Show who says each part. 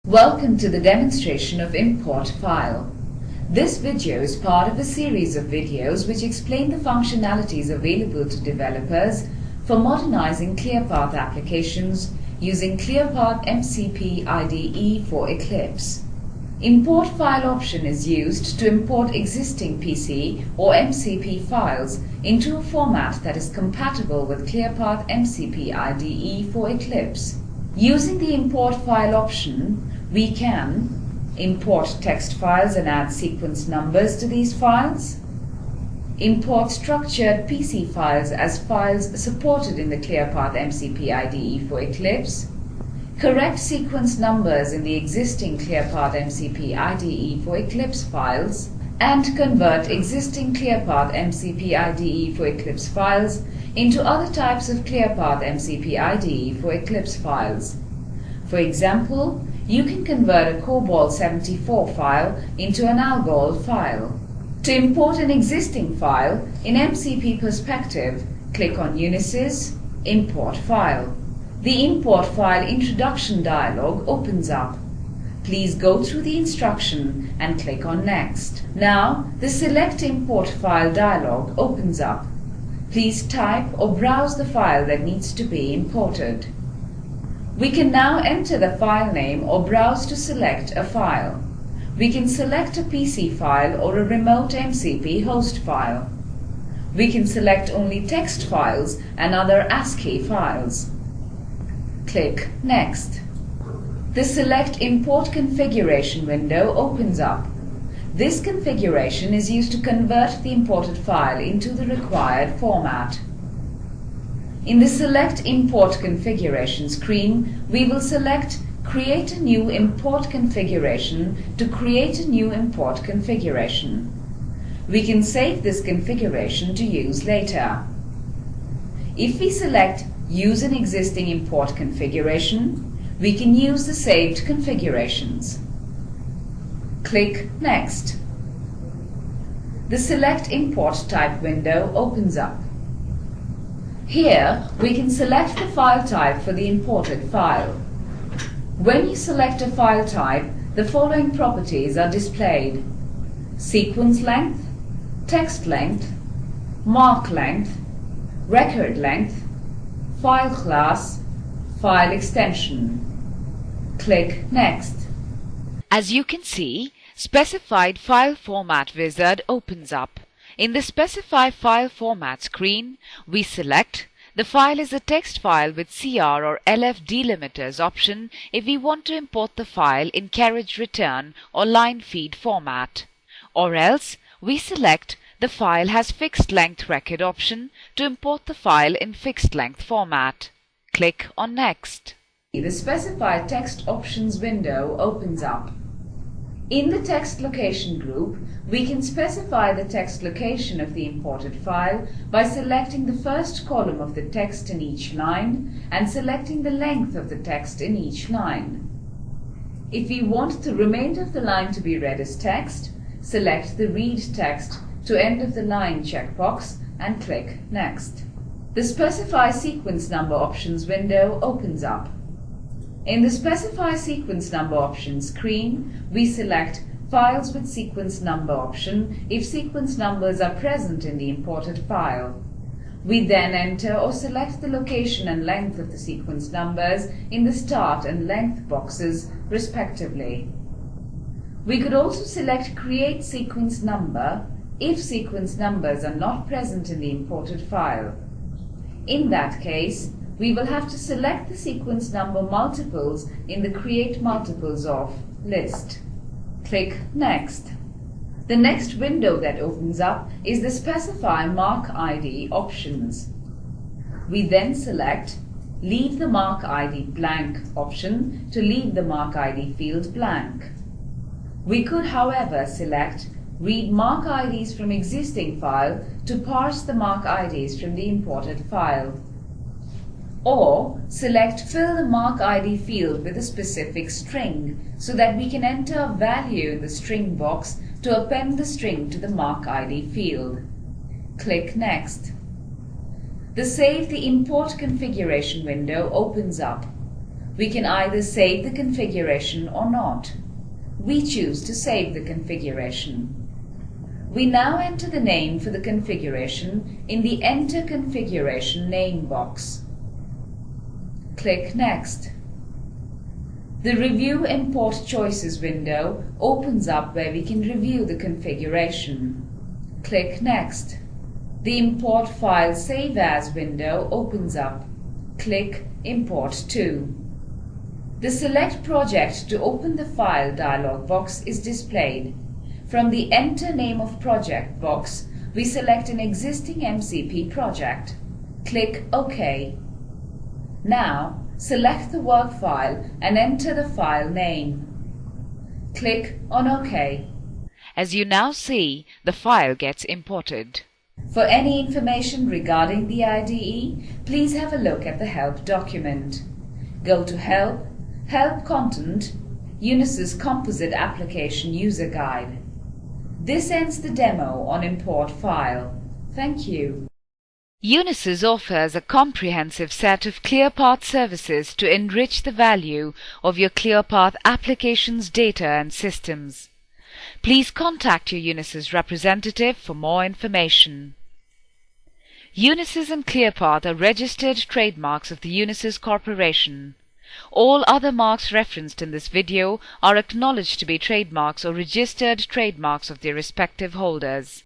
Speaker 1: Welcome to the demonstration of Import File. This video is part of a series of videos which explain the functionalities available to developers for modernizing ClearPath applications using ClearPath MCP IDE for Eclipse. Import File option is used to import existing PC or MCP files into a format that is compatible with ClearPath MCP IDE for Eclipse. Using the Import File option, we can import text files and add sequence numbers to these files, import structured PC files as files supported in the ClearPath MCP IDE for Eclipse, correct sequence numbers in the existing ClearPath MCP IDE for Eclipse files, and convert existing ClearPath MCP IDE for Eclipse files into other types of ClearPath MCP IDE for Eclipse files. For example, you can convert a COBOL 74 file into an ALGOL file. To import an existing file in MCP perspective, click on Unisys, Import File. The Import File Introduction dialog opens up. Please go through the instruction and click on Next. Now, the Select Import File dialog opens up. Please type or browse the file that needs to be imported. We can now enter the file name or browse to select a file. We can select a PC file or a remote MCP host file. We can select only text files and other ASCII files. Click Next. The Select Import Configuration window opens up. This configuration is used to convert the imported file into the required format. In the Select Import Configuration screen, we will select Create a new import configuration to create a new import configuration. We can save this configuration to use later. If we select Use an existing import configuration, we can use the saved configurations. Click Next. The Select Import Type window opens up. Here, we can select the file type for the imported file. When you select a file type, the following properties are displayed: sequence length, text length, mark length, record length, file class, file extension. Click Next.
Speaker 2: As you can see, Specified File Format wizard opens up. In the Specify File Format screen, we select the file is a text file with CR or LF delimiters option if we want to import the file in carriage return or line feed format. Or else, we select the file has fixed length record option to import the file in fixed length format. Click on Next.
Speaker 1: The Specify Text Options window opens up. In the text location group, we can specify the text location of the imported file by selecting the first column of the text in each line and selecting the length of the text in each line. If we want the remainder of the line to be read as text, select the Read Text to End of the Line checkbox and click Next. The Specify Sequence Number Options window opens up. In the Specify Sequence Number Options screen, we select Files with Sequence Number option if sequence numbers are present in the imported file. We then enter or select the location and length of the sequence numbers in the Start and Length boxes, respectively. We could also select Create Sequence Number if sequence numbers are not present in the imported file. In that case, we will have to select the sequence number multiples in the Create Multiples of list. Click Next. The next window that opens up is the Specify Mark ID options. We then select Leave the Mark ID blank option to leave the Mark ID field blank. We could, however, select Read Mark IDs from existing file to parse the Mark IDs from the imported file. Or select Fill the Mark ID field with a specific string so that we can enter a value in the string box to append the string to the Mark ID field. Click Next. The Save the Import Configuration window opens up. We can either save the configuration or not. We choose to save the configuration. We now enter the name for the configuration in the Enter Configuration name box. Click Next. The Review Import Choices window opens up where we can review the configuration. Click Next. The Import File Save As window opens up. Click Import To. The Select Project to open the file dialog box is displayed. From the Enter Name of Project box, we select an existing MCP project. Click OK. Now, select the work file and enter the file name. Click on OK.
Speaker 2: As you now see, the file gets imported.
Speaker 1: For any information regarding the IDE, please have a look at the Help document. Go to Help, Help Content, Unisys Composite Application User Guide. This ends the demo on Import File. Thank you.
Speaker 2: Unisys offers a comprehensive set of ClearPath services to enrich the value of your ClearPath applications, data and systems. Please contact your Unisys representative for more information. Unisys and ClearPath are registered trademarks of the Unisys Corporation. All other marks referenced in this video are acknowledged to be trademarks or registered trademarks of their respective holders.